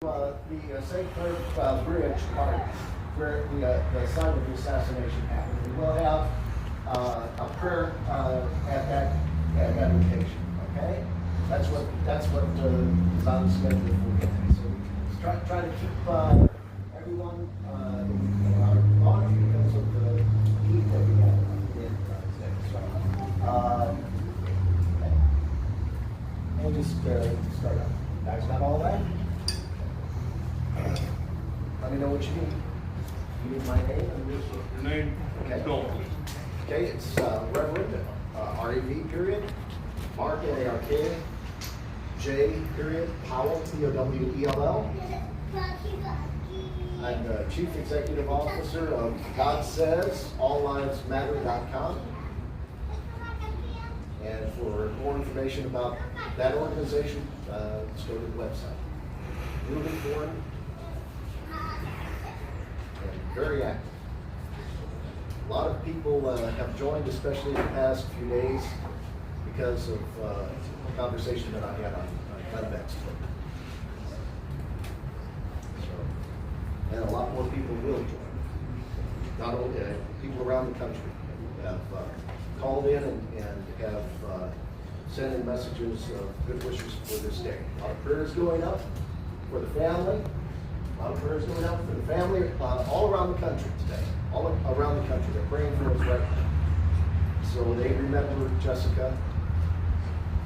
The St. Clair Bridge part where the site of the assassination happened. We will have a prayer at that location. Okay, that's what is on the schedule for today. So we try to keep everyone in our thoughts because of the heat that we have today. So we'll just start up. Guys, got all that? Let me know what you need. You need my name and Your name? Okay. Bill. Okay, it's Reverend R-E-V period, Mark M-A-R-K, J period, Powell P-O-W-E-L-L. I'm the Chief Executive Officer of God Says AllLivesMatter.com. And for more information about that organization, let's go to the website. Moving forward. Very active. A lot of people have joined, especially in the past few days, because of a conversation that I had on Convex. And a lot more people will join. Not only people around the country have called in and have sent in messages of good wishes for this day. A lot of prayers going up for the family. A lot of prayers going out for the family all around the country today. All around the country. They're praying for us right now. So they remember Jessica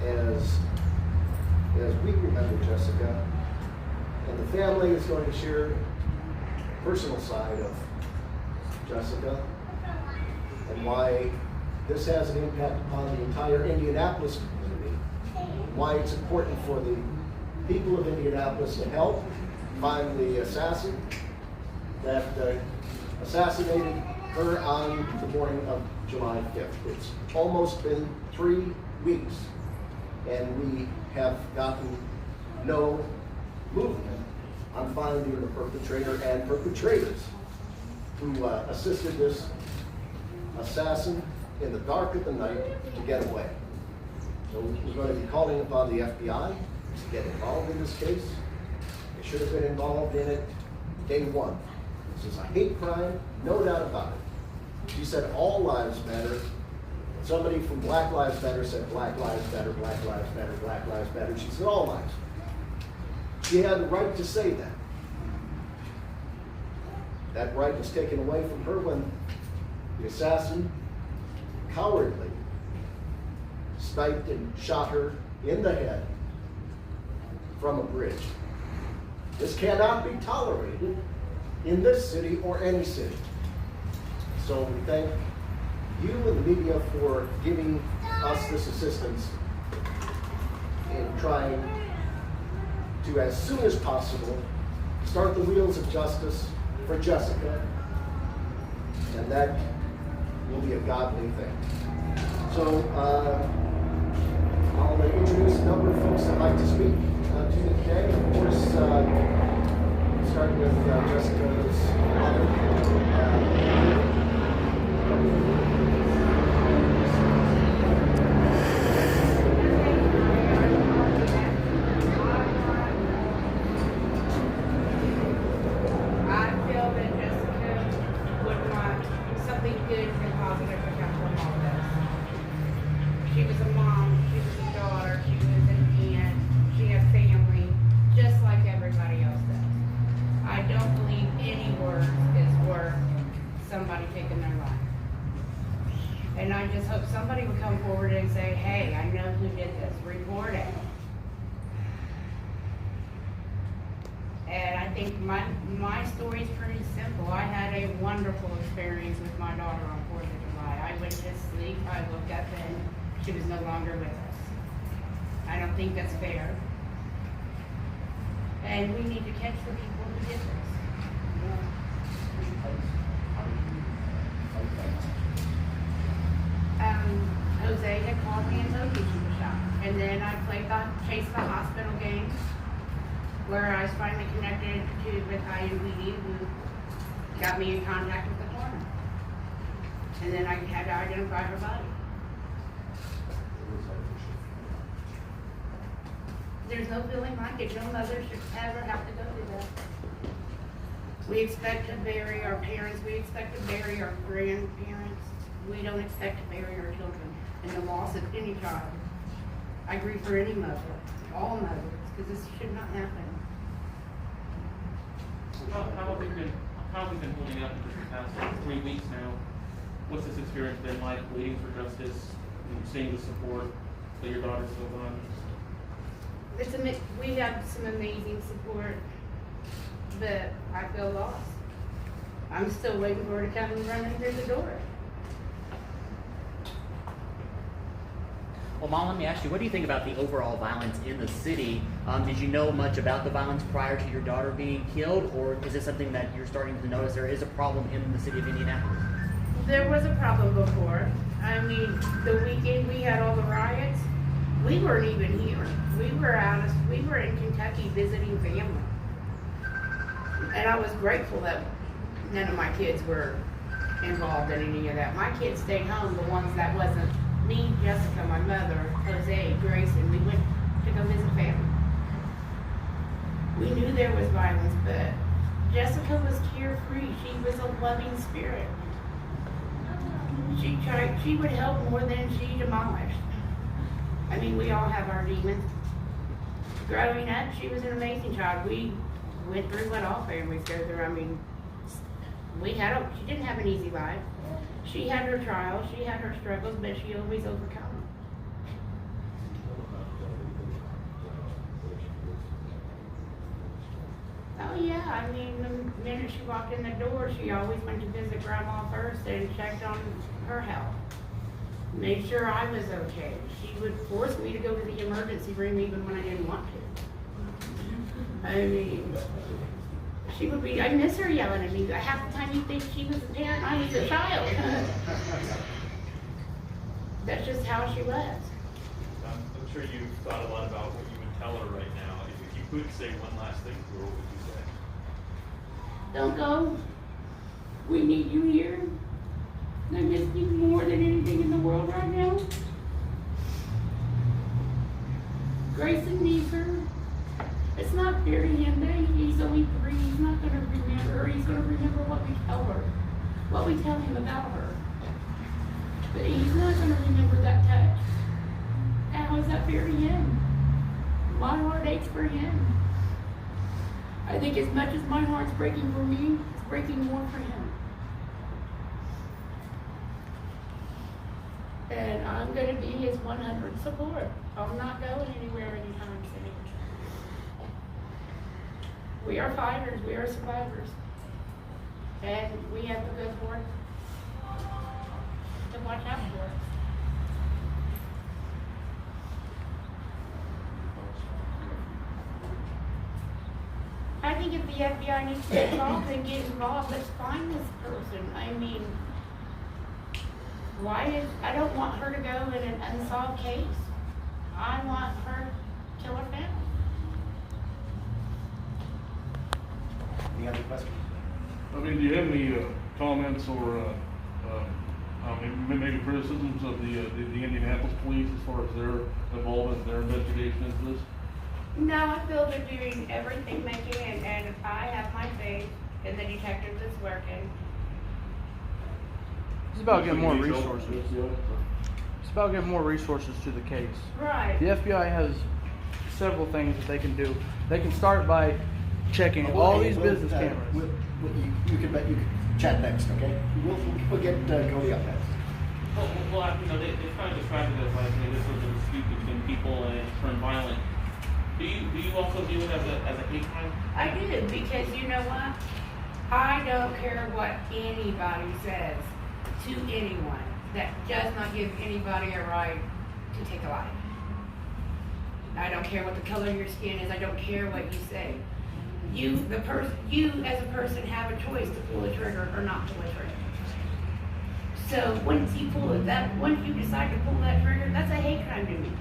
as we remember Jessica. And the family is going to share the personal side of Jessica and why this has an impact upon the entire Indianapolis community. Why it's important for the people of Indianapolis to help find the assassin that assassinated her on the morning of July 5th. It's almost been 3 weeks, and we have gotten no movement on finding the perpetrator and perpetrators who assisted this assassin in the dark of the night to get away. So we're going to be calling upon the FBI to get involved in this case. They should have been involved in it day one. This is a hate crime, no doubt about it. She said all lives matter. Somebody from Black Lives Matter said Black Lives Matter, Black Lives Matter, Black Lives Matter. She said all lives. She had the right to say that. That right was taken away from her when the assassin cowardly sniped and shot her in the head from a bridge. This cannot be tolerated in this city or any city. So we thank you and the media for giving us this assistance in trying to, as soon as possible, start the wheels of justice for Jessica, and that will be a godly thing. So I'll introduce a number of folks that like to speak to you today. Of course, start with Jessica's mother. She was a mom, she was a daughter, she was an aunt, she had family, just like everybody else does. I don't believe any word is worth somebody taking their life. And I just hope somebody would come forward and say, hey, I know who did this, report it. And I think my story is pretty simple. I had a wonderful experience with my daughter on 4th of July. I went to sleep, I woke up and she was no longer with us. I don't think that's fair. And we need to catch the people who did this. Jose had called me and told me she was shot. And then I chased the hospital game where I was finally connected with IMPD, who got me in contact with the coroner. And then I had to identify her body. there's no feeling like it. No mother should ever have to go through that. We expect to bury our parents. We expect to bury our grandparents. We don't expect to bury our children and the loss of any child. I grieve for any mother, all mothers, because this should not happen. How have we been holding up for the past 3 weeks now? What's this experience been like, waiting for justice, and seeing the support that your daughter's still on? We have some amazing support, but I feel lost. I'm still waiting for her to come and run in through the door. Well, Mom, let me ask you, what do you think about the overall violence in the city? Did you know much about the violence prior to your daughter being killed, or is it something that you're starting to notice there is a problem in the city of Indianapolis? There was a problem before. I mean, the weekend we had all the riots, we weren't even here. We were in Kentucky visiting family. And I was grateful that none of my kids were involved in any of that. My kids stayed home, the ones that wasn't me, Jessica, my mother, Jose, Grayson. We went to go visit family. We knew there was violence, but Jessica was carefree. She was a loving spirit. She would help more than she demolished. I mean, we all have our demons. Growing up, she was an amazing child. We went through what all families go through. I mean, she didn't have an easy life. She had her trials, she had her struggles, but she always overcome them. Oh yeah, I mean, the minute she walked in the door, she always went to visit Grandma first and checked on her health. Made sure I was okay. She would force me to go to the emergency room even when I didn't want to. I mean, she would be, I miss her yelling at me. Half the time you think she was a parent, I was a child. That's just how she was. I'm sure you've thought a lot about what you would tell her right now. If you could say one last thing to her, what would you say? Don't go. We need you here. I miss you more than anything in the world right now. Grayson needs her. It's not fair to him that he's only 3. He's not going to remember her. He's going to remember what we tell her, what we tell him about her. But he's not going to remember that touch. How is that fair to him? My heart aches for him. I think as much as my heart's breaking for me, it's breaking more for him. And I'm going to be his 100 support. I'm not going anywhere anytime soon. We are fighters, we are survivors. And we have the good Lord to watch out for us. I think if the FBI needs to get involved, then get involved. Let's find this person. I mean, I don't want her to go in an unsolved case. I want her till her family. Any other questions? I mean, do you have any comments or maybe criticisms of the Indianapolis police as far as their involvement in their investigation into this? No, I feel they're doing everything they can, and I have my faith in the detective that's working. It's about getting more resources. It's about getting more resources to the case. Right. The FBI has several things that they can do. They can start by checking all these business cameras. You can chat next, okay? We'll get Cody up next. Well, they kind of described it as like this was a dispute between people and it turned violent. Do you also view it as a hate crime? I do, because you know what? I don't care what anybody says to anyone. That does not give anybody a right to take a life. I don't care what the color of your skin is. I don't care what you say. You as a person have a choice to pull a trigger or not pull a trigger. So once you decide to pull that trigger, that's a hate crime to me.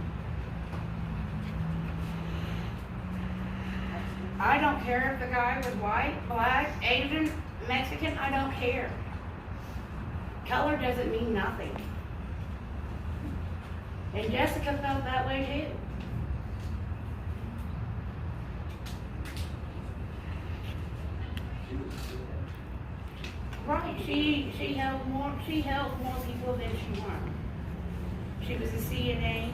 I don't care if the guy was white, black, Asian, Mexican, I don't care. Color doesn't mean nothing. And Jessica felt that way too. Right, she helped more people than she harmed. She was a CNA.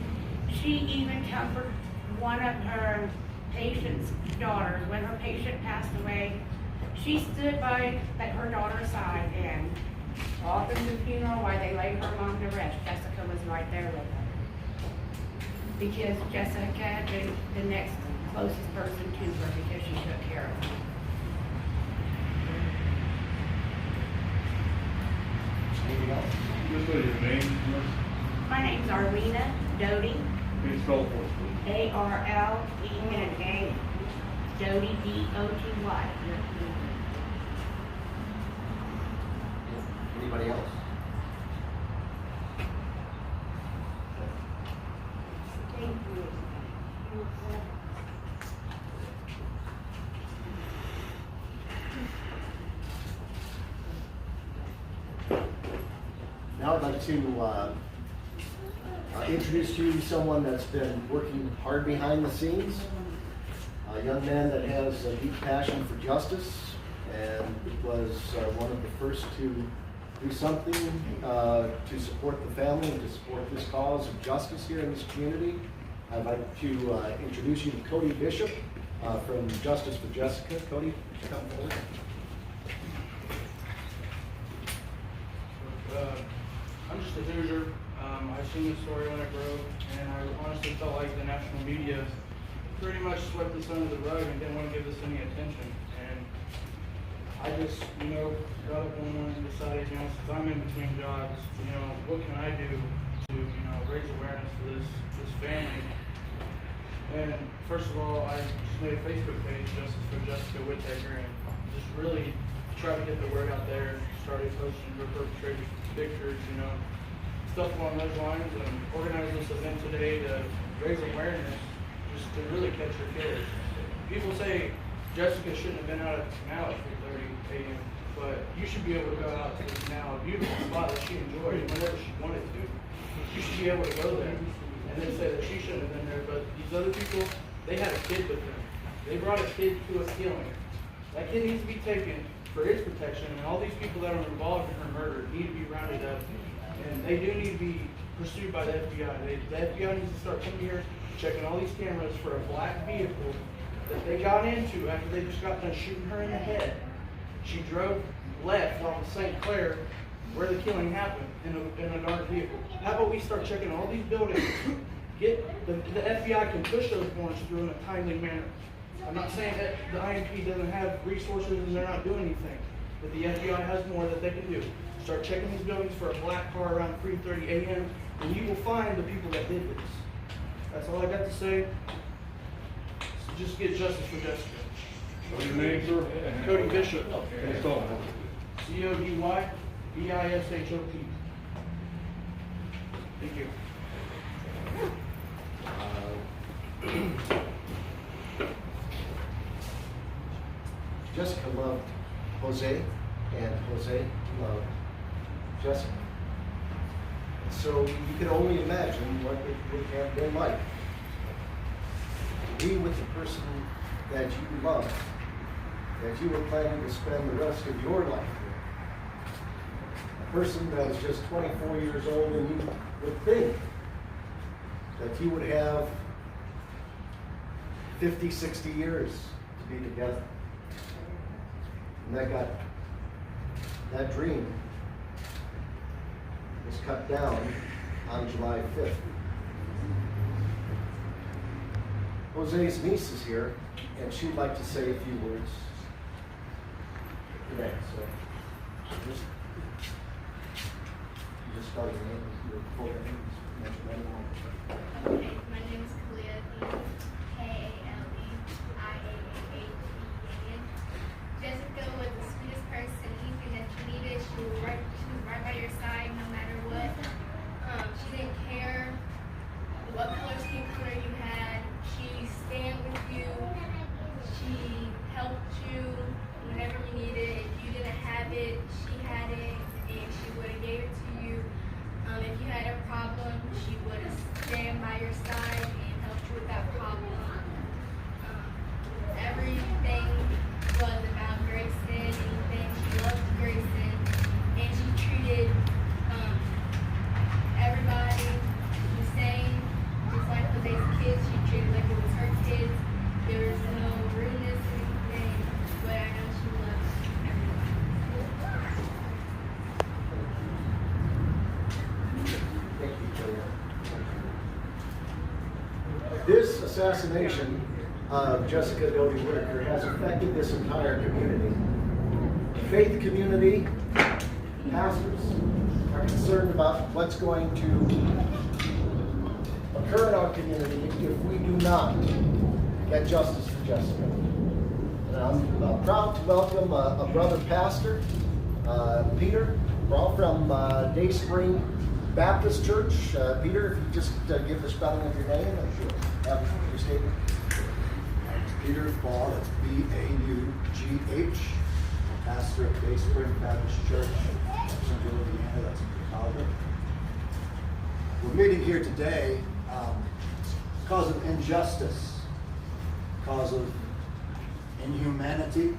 She even comforted one of her patient's daughters. When her patient passed away, she stood by her daughter's side and all through the funeral while they laid her mom to rest. Jessica was right there with her. Because Jessica had been the next closest person to her because she took care of her. Anything else? Just what your name, miss? My name's Arlena Doty, Can you spell it for us, please? ARLENA, Doty, DOTY. Anybody else? Thank you. Now I'd like to introduce you to someone that's been working hard behind the scenes. A young man that has a deep passion for justice and was one of the first to do something to support the family and to support this cause of justice here in this community. I'd like to introduce you to Cody Bishop from Justice for Jessica. Cody, come forward. I'm just a Hoosier. I've seen the story when it broke, and I honestly felt like the national media pretty much swept this under the rug and didn't want to give this any attention. And I just, got up one morning and decided, since I'm in between jobs, what can I do to, raise awareness for this family? And first of all, I just made a Facebook page, Justice for Jessica Whitaker, and just really tried to get the word out there. Started posting her perpetrators' pictures, stuff along those lines, and organized this event today to raise awareness, just to really catch her kids. People say Jessica shouldn't have been out at the canal at 3:30 a.m., but you should be able to go out to the canal, a beautiful spot that she enjoyed whenever she wanted to. You should be able to go there and then say that she shouldn't have been there, but these other people, they had a kid with them. They brought a kid to a killing. That kid needs to be taken for his protection, and all these people that are involved in her murder need to be rounded up, and they do need to be pursued by the FBI. The FBI needs to start coming here, checking all these cameras for a black vehicle that they got into after they just got done shooting her in the head. She drove left off of St. Clair, where the killing happened, in a dark vehicle. How about we start checking all these buildings, get the FBI can push those warrants through in a timely manner. I'm not saying that the IMP doesn't have resources and they're not doing anything, but the FBI has more that they can do. Start checking these buildings for a black car around 3:30 a.m. and you will find the people that did this. That's all I got to say. So just get justice for Jessica. What's your name, sir? Cody Bishop. Can you spell it for us? CODY BISHOP. Thank you. Jessica loved Jose, and Jose loved Jessica. And so you can only imagine what it would have been like to be with the person that you love, that you were planning to spend the rest of your life with. A person that was just 24 years old, and you would think that you would have 50, 60 years to be together. And that dream was cut down on July 5th. Jose's niece is here, and she'd like to say a few words today. So, just start your name, your full name, mention that one. Okay, my name is Kalia, K-A-L-E-I-A-A-H-E-A-N. Jessica was the sweetest person, anything that you needed, she was right by your side no matter what. She didn't care what color skin color you had. She stand with you. She helped you whenever you needed. If you didn't have it, she had it, and she would have gave it to you. If you had a problem, she would have stand by your side and helped you with that problem. Everything was about Grayson. assassination of Jessica Doty Whitaker has affected this entire community. The faith community, pastors, are concerned about what's going to occur in our community if we do not get justice for Jessica. And I'm proud to welcome a brother pastor, Peter. We're all from Day Spring Baptist Church. Peter, if you just give the spelling of your name and have your statement. Peter Ball, that's B-A-U-G-H, pastor of Day Spring Baptist Church, Central Indiana, that's in Chicago. We're meeting here today because of injustice, because of inhumanity,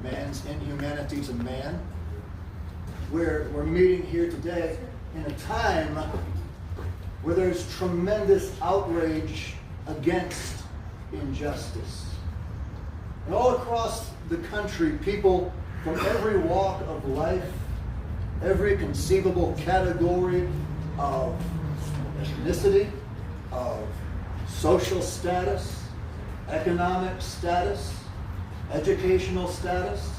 man's inhumanity to man. We're meeting here today in a time where there's tremendous outrage against injustice. And all across the country, people from every walk of life, every conceivable category of ethnicity, of social status, economic status, educational status,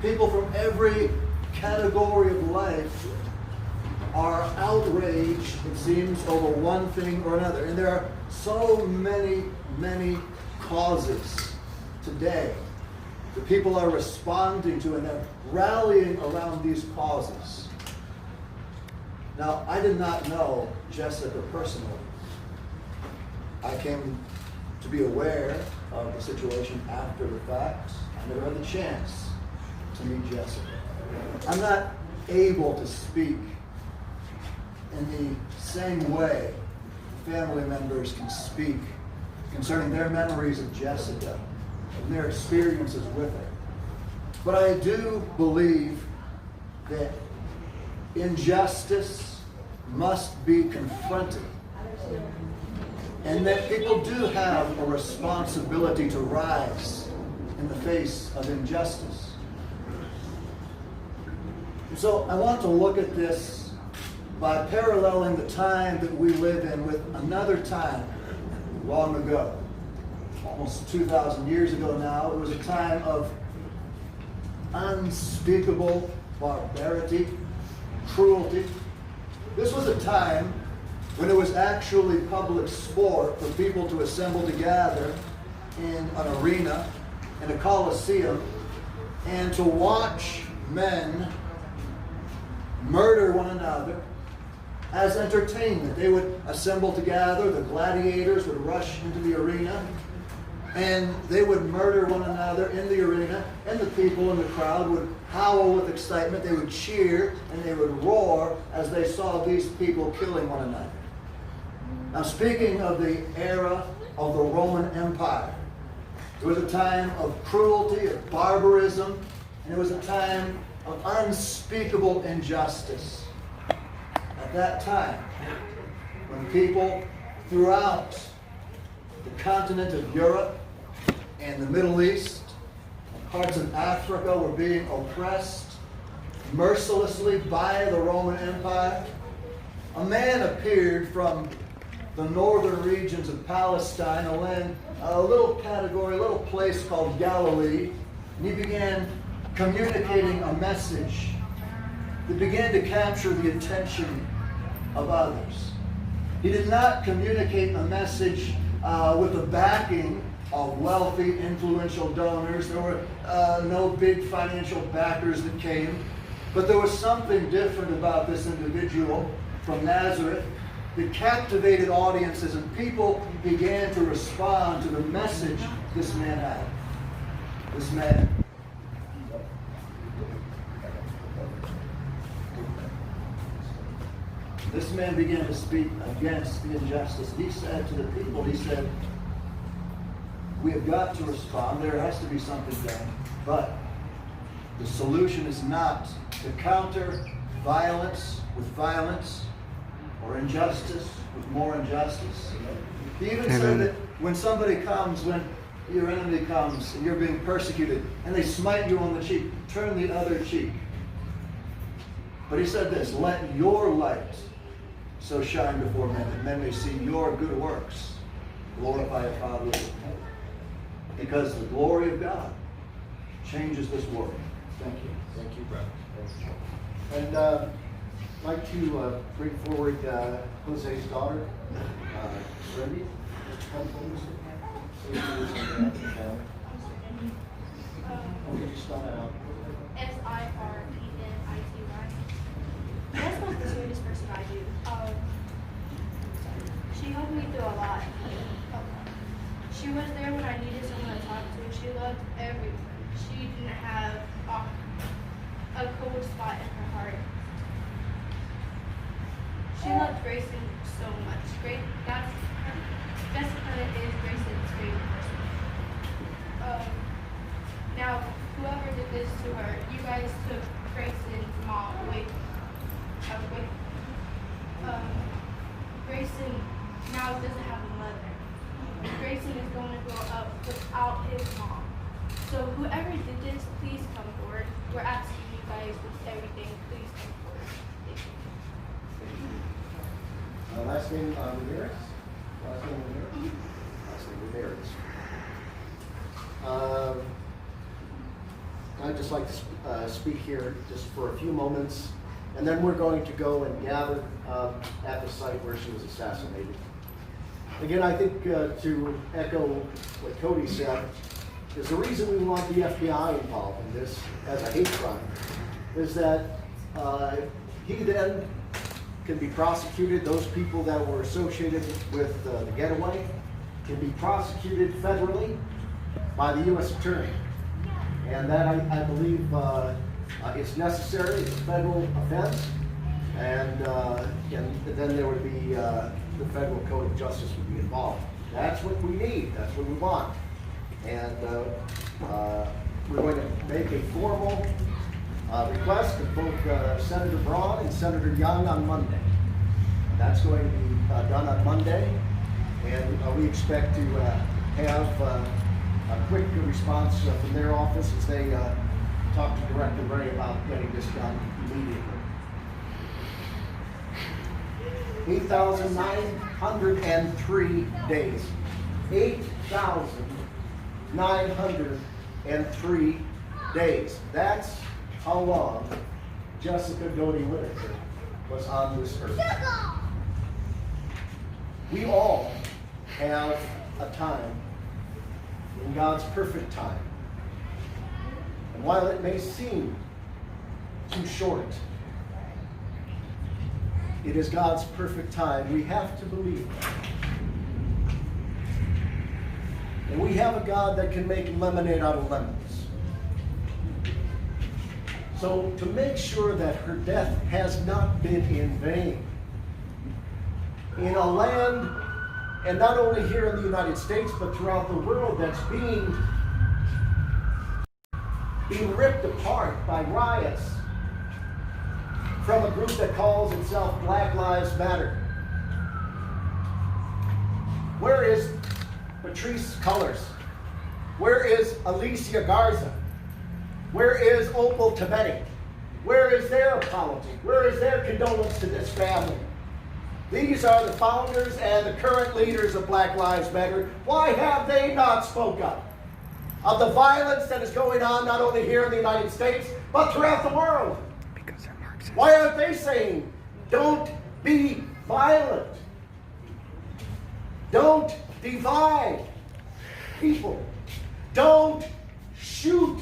people from every category of life are outraged, it seems, over one thing or another. And there are so many causes today that people are responding to, and they're rallying around these causes. Now, I did not know Jessica personally. I came to be aware of the situation after the fact. I never had the chance to meet Jessica. I'm not able to speak in the same way family members can speak concerning their memories of Jessica and their experiences with her. But I do believe that injustice must be confronted, and that people do have a responsibility to rise in the face of injustice. And so I want to look at this by paralleling the time that we live in with another time long ago. Almost 2,000 years ago now, it was a time of unspeakable barbarity, cruelty. This was a time when it was actually public sport for people to assemble together in an arena, in a coliseum, and to watch men murder one another as entertainment. They would assemble together, the gladiators would rush into the arena, and they would murder one another in the arena, and the people in the crowd would howl with excitement. They would cheer and they would roar as they saw these people killing one another. Now, speaking of the era of the Roman Empire, it was a time of cruelty, of barbarism, and it was a time of unspeakable injustice. At that time, when people throughout the continent of Europe and the Middle East, and parts of Africa were being oppressed mercilessly by the Roman Empire, a man appeared from the northern regions of Palestine, a little category, a little place called Galilee, and he began communicating a message that began to capture the attention of others. He did not communicate a message with the backing of wealthy, influential donors. There were no big financial backers that came, but there was something different about this individual from Nazareth that captivated audiences, and people began to respond to the message this man had. This man began to speak against the injustice. He said to the people, he said, we have got to respond. There has to be something done. But the solution is not to counter violence with violence or injustice with more injustice. He even said that when somebody comes, when your enemy comes and you're being persecuted and they smite you on the cheek, turn the other cheek. But he said this, let your light so shine before men that men may see your good works glorify a Father in heaven. Because the glory of God changes this world. Thank you. Thank you, brother. And I'd like to bring forward Jose's daughter, Cindy. Come forward. Could you spell that out? Sirpnity. That's not the sweetest person I do. She helped me through a lot. She was there when I needed someone to talk to. She loved everyone. She didn't have a cold spot in her heart. She loved Grayson so much. Jessica is Grayson's favorite person. Now, whoever did this to her, you guys took Grayson's mom away. Grayson now doesn't have a mother. Grayson is going to grow up without his mom. So whoever did this, please come forward. We're asking you guys with everything, please come forward. Thank you. Last name Ramirez? Last name Ramirez? Last name Ramirez. I'd just like to speak here just for a few moments, and then we're going to go and gather at the site where she was assassinated. Again, I think to echo what Cody said, is the reason we want the FBI involved in this as a hate crime is that he then can be prosecuted. Those people that were associated with the getaway can be prosecuted federally by the U.S. Attorney. And that, I believe, is necessary. It's a federal offense. And then there would be the Federal Code of Justice would be involved. That's what we need. That's what we want. And we're going to make a formal request of both Senator Braun and Senator Young on Monday. That's going to be done on Monday. And we expect to have a quick response from their office as they talk to Director Ray about getting this done immediately. 8,903 days. 8,903 days. That's how long Jessica Doty Whitaker was on this earth. We all have a time in God's perfect time. And while it may seem too short, it is God's perfect time. We have to believe that. And we have a God that can make lemonade out of lemons. So to make sure that her death has not been in vain, in a land, and not only here in the United States, but throughout the world, that's being ripped apart by riots from a group that calls itself Black Lives Matter. Where is Patrice Cullors? Where is Alicia Garza? Where is Opal Tometi? Where is their apology? Where is their condolence to this family? These are the founders and the current leaders of Black Lives Matter. Why have they not spoken up of the violence that is going on not only here in the United States, but throughout the world? Because they're Marxists. Why aren't they saying, don't be violent? Don't divide people. Don't shoot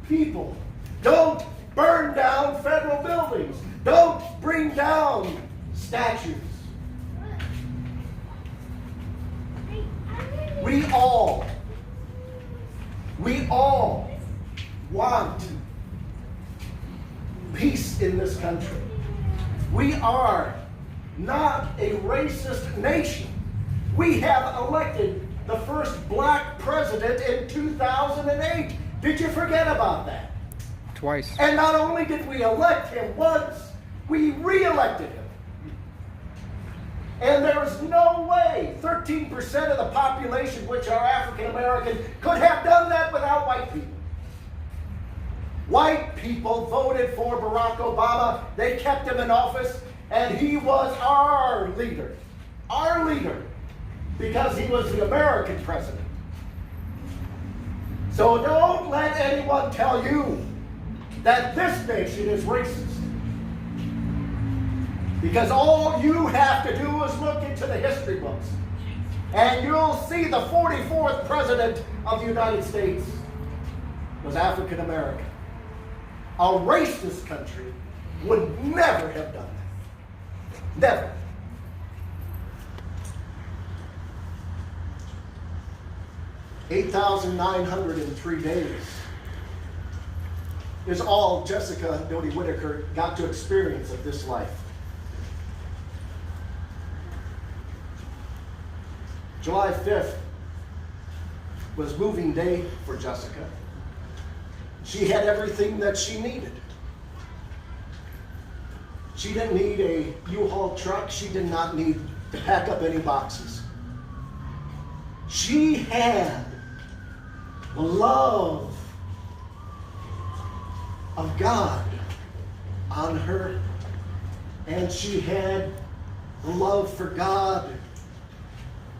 people. Don't burn down federal buildings. Don't bring down statues. We all want peace in this country. We are not a racist nation. We have elected the first black president in 2008. Did you forget about that? Twice. And not only did we elect him once, we re-elected him. And there is no way 13% of the population, which are African American, could have done that without white people. White people voted for Barack Obama. They kept him in office, and he was our leader. Our leader. because he was the American president. So don't let anyone tell you that this nation is racist. Because all you have to do is look into the history books, and you'll see the 44th president of the United States was African American. A racist country would never have done that. Never. $8,903 days is all Jessica Doty Whitaker got to experience of this life. July 5th was moving day for Jessica. She had everything that she needed. She didn't need a U-Haul truck. She did not need to pack up any boxes. She had the love of God on her, and she had the love for God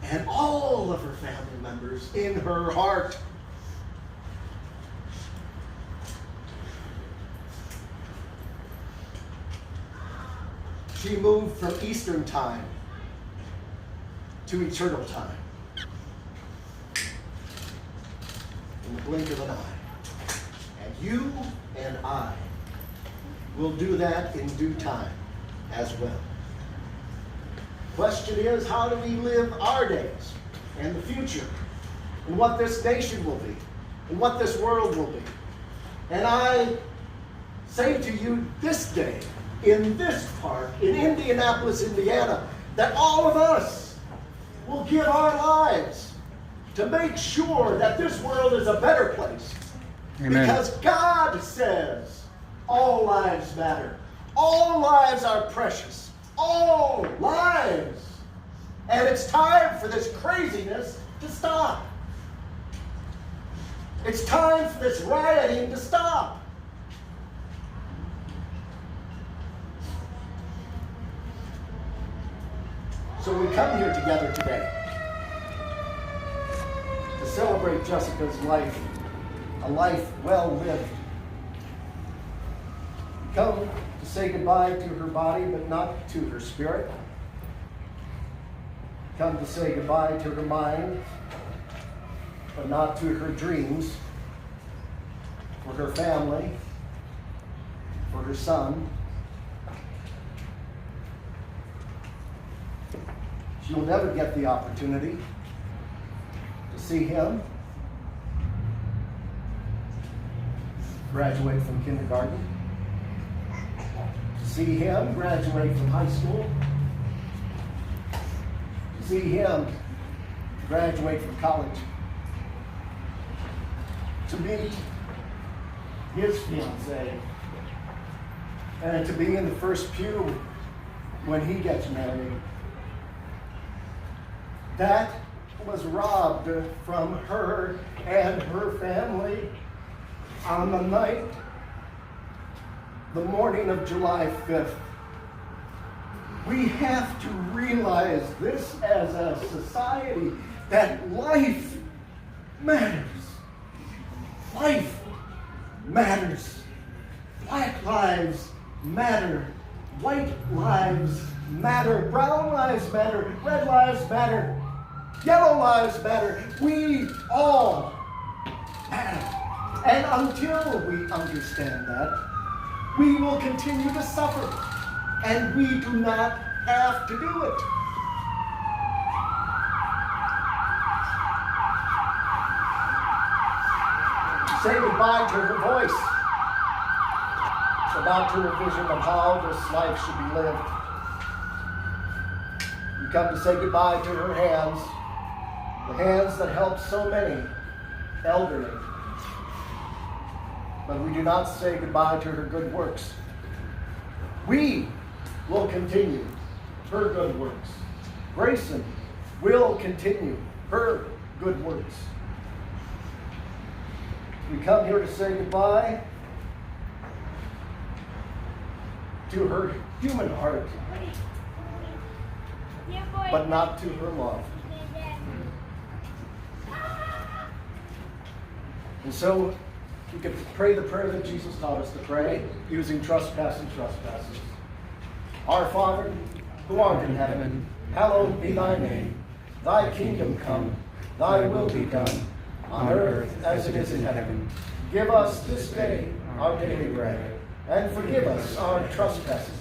and all of her family members in her heart. She moved from Eastern time to eternal time in the blink of an eye. And you and I will do that in due time as well. Question is, how do we live our days and the future, and what this nation will be, and what this world will be? And I say to you this day, in this park, in Indianapolis, Indiana, that all of us will give our lives to make sure that this world is a better place. Amen. Because God says all lives matter. All lives are precious. All lives. And it's time for this craziness to stop. It's time for this rioting to stop. So we come here together today to celebrate Jessica's life, a life well lived. We come to say goodbye to her body, but not to her spirit. We come to say goodbye to her mind, but not to her dreams, for her family, for her son. She'll never get the opportunity to see him graduate from kindergarten, to see him graduate from high school, to see him graduate from college, to meet his fiancée, and to be in the first pew when he gets married. That was robbed from her and her family on the night, the morning of July 5th. We have to realize this as a society, that life matters. Life matters. Black lives matter. White lives matter. Brown lives matter. Red lives matter. Yellow lives matter. We all matter. And until we understand that, we will continue to suffer. And we do not have to do it. Say goodbye to her voice, about her vision of how this life should be lived. We come to say goodbye to her hands, the hands that help so many elderly. But we do not say goodbye to her good works. We will continue her good works. Grayson will continue her good works. We come here to say goodbye to her human heart, but not to her love. And so we could pray the prayer that Jesus taught us to pray, using trespass and trespasses. Our Father, who art in heaven, hallowed be thy name. Thy kingdom come, thy will be done, on earth as it is in heaven. Give us this day our daily bread, and forgive us our trespasses,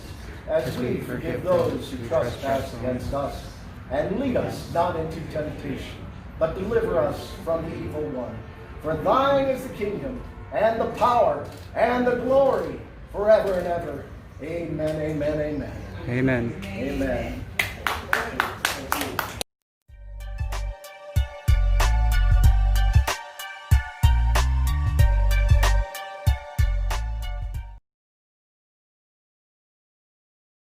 as we forgive those who trespass against us. And lead us not into temptation, but deliver us from the evil one. For thine is the kingdom, and the power, and the glory, forever and ever. Amen, amen, amen. Amen. Amen.